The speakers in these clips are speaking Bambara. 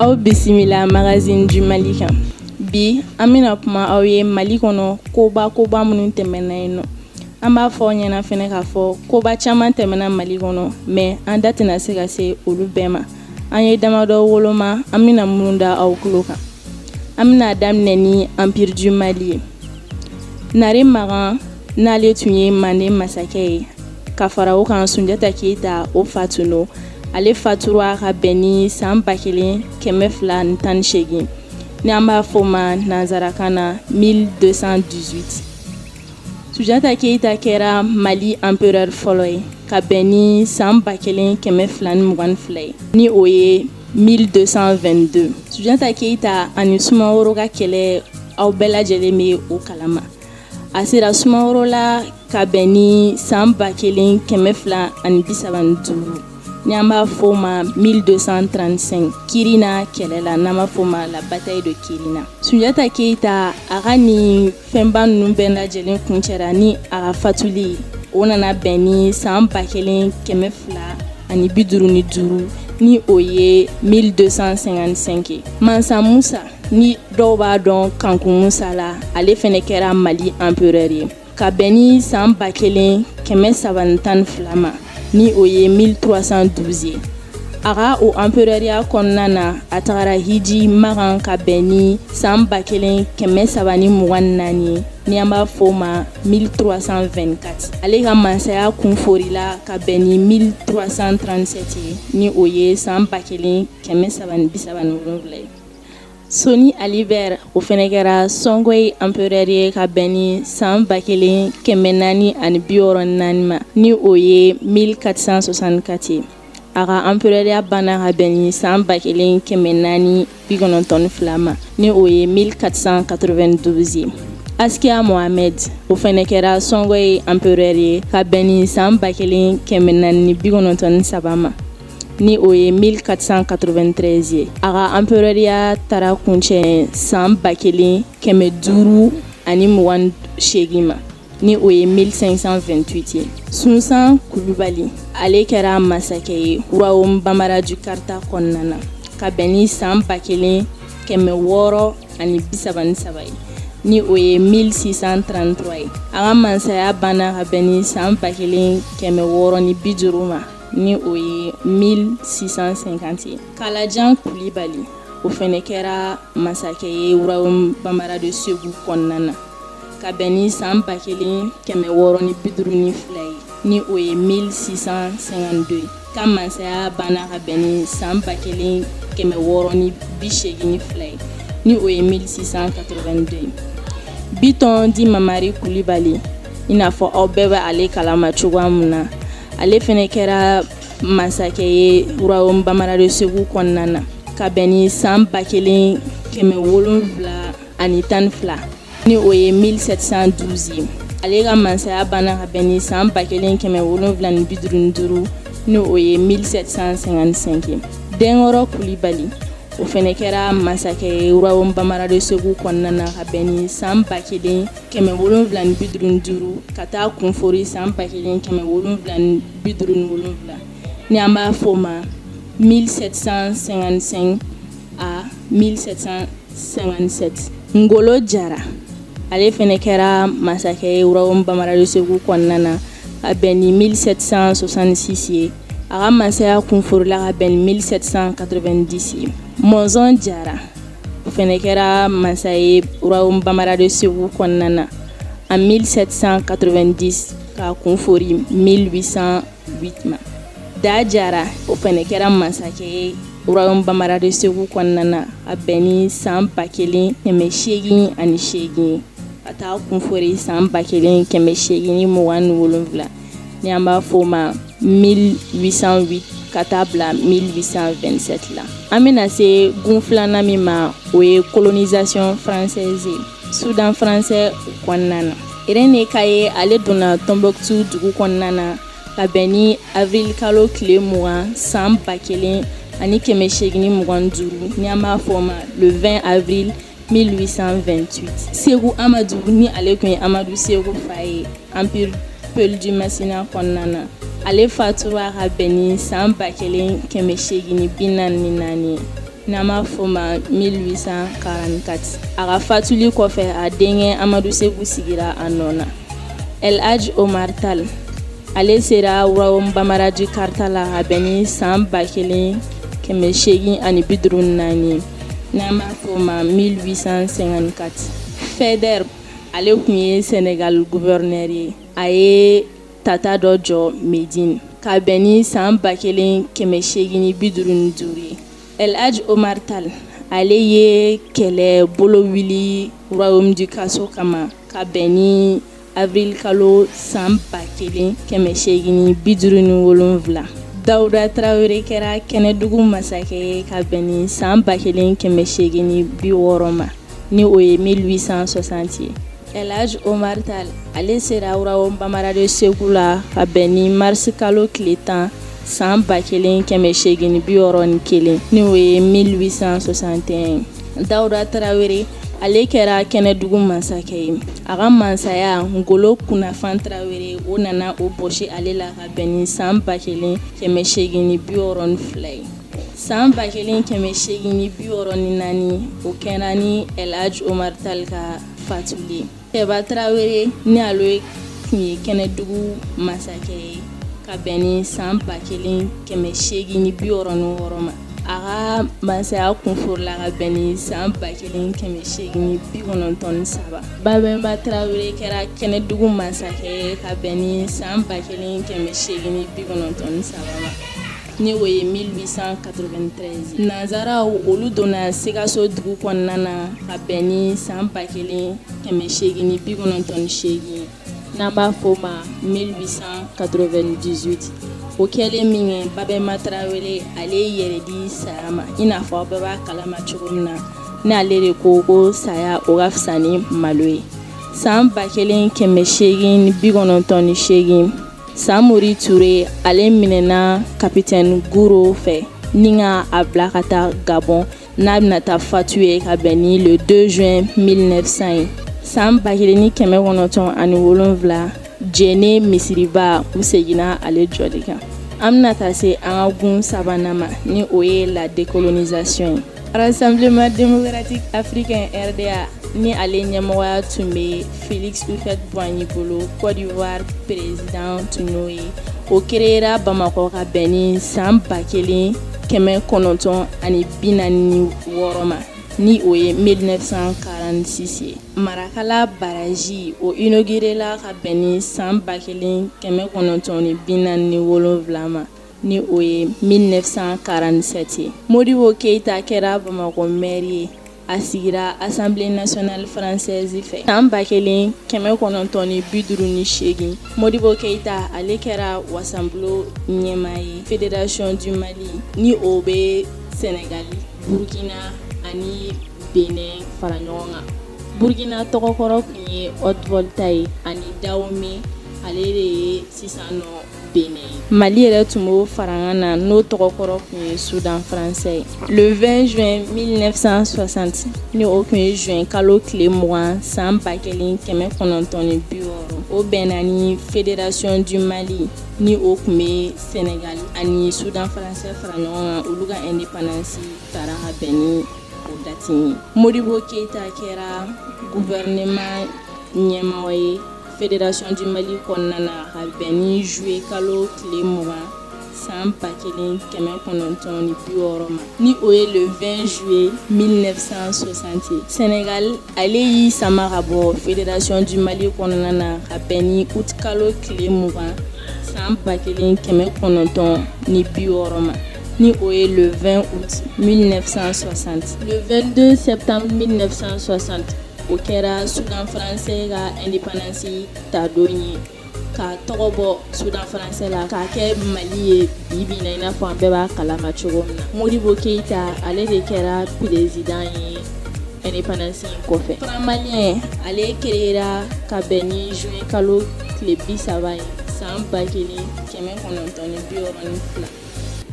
Aw bisimila magazine du Mali kan. Bi an bɛna kuma aw ye Mali kɔnɔ koba minnu tɛmɛna yen nɔ. An b'a fɔ aw ɲɛna fɛnɛ k'a fɔ koba caman tɛmɛna Mali kɔnɔ mais an da tɛna se ka se olu bɛɛ ma. An ye damadɔ woloma an bɛna minnu da aw tulo kan. An bɛna daminɛ ni Empire du Mali ye. Nare Magan n'ale tun ye Mande masakɛ ye ka fara o kan Sunjata Keyita o fatunu. Ale fatura ka bɛn ni san 1218 ni an b'a fɔ ma nanzarakan na 1218. Sunjata Keyita kɛra Mali empereur fɔlɔ ye ka bɛn ni san 1222 ye ni o ye 1222. Sunjata Keyita ani Sumaworo ka kɛlɛ aw bɛɛ lajɛlen bɛ o kalama. A sera Sumaworo la ka bɛn ni san 1235 ni an b'a fɔ ma 1235 Kirina kɛlɛ la n'an b'a fɔ ma la bataille de Kirina. Sunjata Keyita a ka nin fɛnba ninnu bɛɛ lajɛlen kuncɛra ni a ka fatuli o nana bɛn ni san 1255 ni o ye 1255 ye. Mansa Musa ni dɔw b'a dɔn Kanku Musa la ale fɛnɛ kɛra Mali empereur ye ka bɛn ni san 1312 ma ni o ye 1312 ye. A ka o empereuriya kɔnɔna na a tagara Hiji Magan ka bɛn ni san 1324 ye ni an b'a fɔ ma 1324. Ale ka mansaya kunforila ka bɛn ni 1337 ye ni o ye san 1337 ye. Soni Ali Ber o fɛnɛ kɛra Songhai empereur ye ka bɛn ni san 1464 ma ni o ye 1464 ye. A ka empereuriya banna ka bɛn ni san 1492 ma ni o ye 1492 ye. Askia Mohamed o fɛnɛ kɛra Songhai empereur ye ka bɛn ni san 1493 ma ni o ye 1493 ye. A ka empereuriya taara kuncɛ san 1528 ma ni o ye 1528 ye. Sunsan Kulubali ale kɛra masakɛ ye Royaume Bambara du Karta kɔnɔna na ka bɛn ni san 1633 ye ni o ye 1633 ye. A ka mansaya banna ka bɛn ni san 1650 ma ni o ye 1650 ye. Kalajan Kulibali o fɛnɛ kɛra masakɛ ye Royaume Bambara de Segu kɔnɔna na ka bɛn ni san 1652 ye ni o ye 1652 ye. Ka mansaya banna ka bɛn ni san 1682 ye ni o ye 1682 ye. Biton di Mamari Kulibali i n'a fɔ aw bɛɛ bɛ ale kalama cogoya min na ale fɛnɛ kɛra masakɛ ye Royaume Bambara de Segu kɔnɔna na ka bɛn ni san 1712 ni o ye 1712 ye. Ale ka mansaya banna ka bɛn ni san 1755 ni o ye 1755 ye. Denkɔrɔ Kulibali o fɛnɛ kɛra masakɛ ye Royaume Bambara de Segu kɔnɔna na ka bɛn ni san 1755 ka taa kunfori san 1757 ni an b'a fɔ ma 1755 à 1757. Ngolo Jara ale fɛnɛ kɛra masakɛ ye Royaume Bambara de Segu kɔnɔna na ka bɛn ni 1766 ye. A ka mansaya kunforila ka bɛn ni 1790 ye. Monzon Jara o fɛnɛ kɛra masa ye Royaume Bambara de Segu kɔnɔna na en 1790 ka kunfori 1808 ma. Da Jara o fɛnɛ kɛra masakɛ ye Royaume Bambara de Segu kɔnɔna na a bɛn ni san 1808 ka taa kunfori san 1827 ni an b'a fɔ ma 1808 ka taa bila 1827 la. An bɛna se gun filanan min ma o ye colonisation française ye Soudan français kɔnɔna na. Irene Kaye ale donna Tombouctou dugu kɔnɔna na ka bɛn ni avril kalo tile 20 san 1825 ni an b'a fɔ ma le 20 avril 1828. Seku Amadu ni ale kun ye Amadu Seku fa ye Empire du Masina kɔnɔna na. Ale fatura ka bɛn ni san 1844 n'an b'a fɔ ma 1844 a ka fatuli kɔfɛ a denkɛ Amadu Seku sigira a nɔ na. El Hadj Omar Tall ale sera Royaume Bamaraji Karta la ka bɛn ni san 1854 n'an b'a fɔ ma 1854. Faidherbe ale tun ye Sénégal gouverneur ye. A ye tata dɔ jɔ Médine ka bɛn ni san 1855 ye. El Hadj Omar Tall ale ye kɛlɛ bolo wili Royaume du Kaso kama ka bɛn ni avril kalo san 1857. Dawuda Traoré kɛra Kɛnɛdugu masakɛ ye ka bɛn ni san 1860 ma ni o ye 1860 ye. El Hadj Omar Tall ale sera Royaume Bamaraji Segu la ka bɛn ni mars kalo tile 10 san 1861 ni o ye 1861. Dawuda Traoré ale kɛra Kɛnɛdugu masakɛ ye. A ka mansaya Ngolo Kunafan Traoré o nana o bɔsi ale la ka bɛn ni san 1862 ye. San 1864 o kɛra ni El Hadj Omar Tall ka fatuli. Tɛba Traoré ni ale tun ye Kɛnɛdugu masakɛ ye ka bɛn ni san 1866 ma. A ka mansaya kunfurula ka bɛn ni san 1893. Babemba Traoré kɛra Kɛnɛdugu masakɛ ye ka bɛn ni san 1893 ma ni o ye 1893. Nanzaraw olu donna Sikaso dugu kɔnɔna na ka bɛn ni san 1898 n'an b'a fɔ ma 1898. O kɛlen min kɛ Babemba Traoré ale yɛrɛ di saya ma i n'a fɔ aw bɛɛ b'a kalama cogo min na n'ale de ko saya o ka fisa ni malo ye. San 1898 Samori Touré ale minɛna Capitaine Gouraud fɛ ni ka a bila ka taa Gabon n'a bɛna taa fatu ye ka bɛn ni le 2 juin 1900 ye. San 1907 Jene Misiriba u seginna ale jɔli kan. An bɛna taa se an ka gun sabanan ma ni o ye la décolonisation ye. Rassemblement démocratique africain RDA ni ale ɲɛmɔgɔya tun bɛ Félix Houphouët-Boigny bolo Côte d'Ivoire président tun y'o ye. O créera Bamakɔ ka bɛn ni san 1946 ma ni o ye 1946 ye. Marakala baraji o inaugurela ka bɛn ni san 1947 ma ni o ye 1947 ye. Modibo Keïta kɛra Bamakɔ maire ye. A sigira Assemblée nationale française fɛ. San 1958 Modibo Keïta ale kɛra Wassambulo ɲɛmaa ye. Fédération du Mali ni o bɛ Sénégal, Burkina ani Benin fara ɲɔgɔn kan. Burkina tɔgɔkɔrɔ tun ye Haute-Volta ye ani Dahomey ale de ye sisan nɔ Benin. Mali yɛrɛ tun b'o faraŋan na n'o tɔgɔkɔrɔ tun ye Soudan français ye. Le 20 juin 1960 ni o tun ye juin kalo tile 20 san 1960 o bɛnna ni Fédération du Mali ni o tun bɛ Sénégal ani Soudan français fara ɲɔgɔn kan olu ka indépendance taara ka bɛn ni o date ye. Modibo Keïta kɛra gouvernement ɲɛmɔgɔ ye Fédération du Mali kɔnɔna na ka bɛn ni juillet kalo tile 20 san 1960 ma ni o ye le 20 juillet 1960. Sénégal ale y'i sama ka bɔ Fédération du Mali kɔnɔna na ka bɛn ni août kalo tile 20 san 1960 ma ni o ye le 20 août 1960. Le 22 septembre 1960 o kɛra Soudan français ka indépendance ta don ye ka tɔgɔ bɔ Soudan français la k'a kɛ Mali ye bi na i n'a fɔ an bɛɛ b'a kalama cogo min na. Modibo Keïta ale de kɛra président ye indépendance kɔfɛ. Franc malien ale créera ka bɛn ni juin kalo tile 30 ye san 1962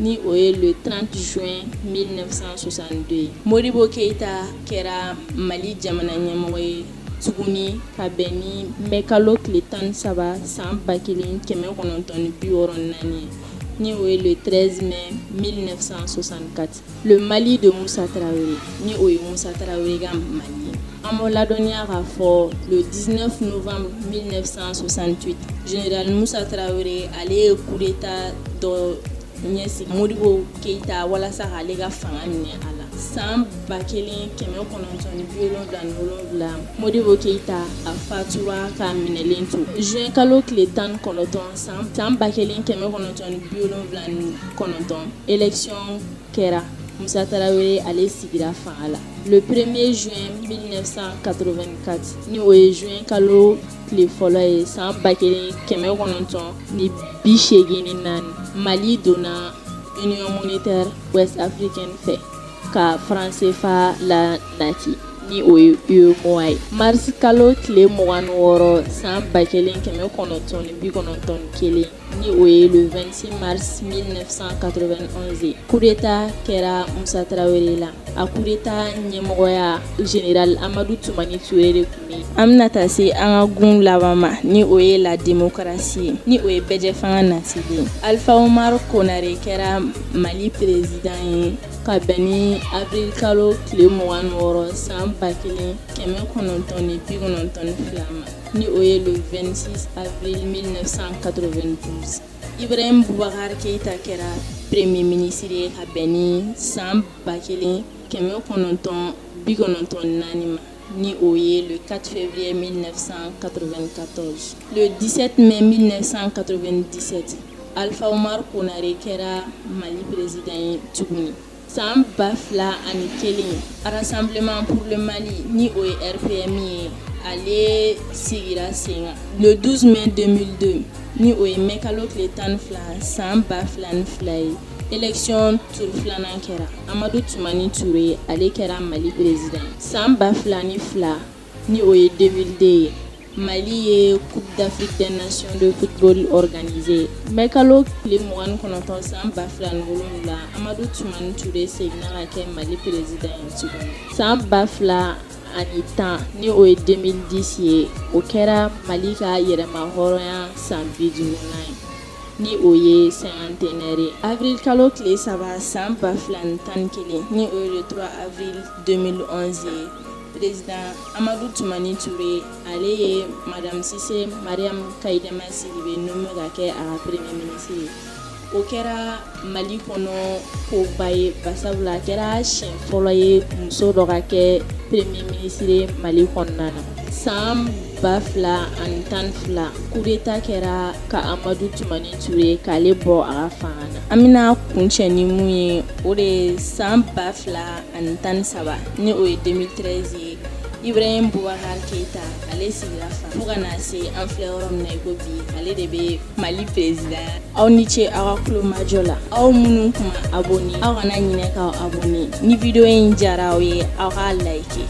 ni o ye le 30 juin 1962. Modibo Keïta kɛra Mali jamana ɲɛmɔgɔ ye tuguni ka bɛn ni mai kalo tile 13 san 1964 ye. ni o ye le 13 mai 1964. Le Mali de Moussa Traoré ni o ye Moussa Traoré ka Mali. An b'o ladɔnniya k'a fɔ le 19 novembre 1968 général Moussa Traoré ale ye coup d'état dɔ ɲɛsigi Modibo Keita walasa k'ale ka fanga minɛ a la. San 1977 Modibo Keita a fatura k'a minɛlen to. Juin kalo tile 19 san 1979 élection kɛra. Moussa Traoré ale sigira fanga la. Le 1er juin 1984 ni o ye juin kalo tile fɔlɔ ye san 1984 Mali donna Union monétaire ouest africaine fɛ ka franc CFA la nati ni o ye UEMOA ye. Mars kalo tile 26 san 1991 ni o ye le 26 mars 1991 coup d'état kɛra Moussa Traoré la. A coup d'état ɲɛmɔgɔya général Amadou Toumani Touré de tun bɛ yen. An bɛna taa se an ka gun laban ma ni o ye la démocratie ni o ye bɛɛ fanga nasilen. Alpha Omar Konare kɛra Mali président ye ka bɛn ni avril kalo tile 26 san 1992 ma ni o ye le 26 avril 1992. Ibrahim Boubacar Keita kɛra premier ministre ye ka bɛn ni san 1994 ma ni o ye le 4 février 1994. Le 17 mai 1997 Alpha Omar Konare kɛra Mali président ye tuguni. San 2001 Rassemblement pour le Mali ni o ye RPM ye ale sigira sen kan. Le 12 mai 2002 ni o ye mai kalo tile 12 san 2002 ye élection tour filanan kɛra. Amadou Toumani Touré ale kɛra Mali président. San 2002 ni o ye 2002 ye Mali ye Coupe d'Afrique des Nations de football organisé. Mai kalo tile 29 san 2007 Amadou Toumani Touré seginna ka kɛ Mali président ye tuguni. San 2010 ni o ye 2010 ye o kɛra Mali ka yɛrɛma hɔrɔnya san 50 ni o ye cinquantenaire ye. Avril kalo tile 3 san 2011 ni o ye le 3 avril 2011 ye président Amadou Toumani Touré ale ye Madame Cissé Mariam Kaïdama Sidibé nommé ka kɛ a ka premier ministre ye. O kɛra Mali kɔnɔ koba ye basabula a kɛra siɲɛ fɔlɔ ye muso dɔ ka kɛ premier ministre Mali kɔnɔna na. San 2012 coup d'état kɛra ka Amadou Toumani Touré k'ale bɔ a ka fanga na. An bɛna kuncɛ ni mun ye o de ye san 2013 ni o ye 2013 ye Ibrahim Boubacar Keita ale sigira fanga fo ka na se an filɛ yɔrɔ min na i ko bi ale de bɛ Mali président. Aw ni ce aw ka kulomajɔ la. Aw minnu kuma abonné aw kana ɲinɛ k'aw abonné. Ni video in diyara aw ye aw k'a like.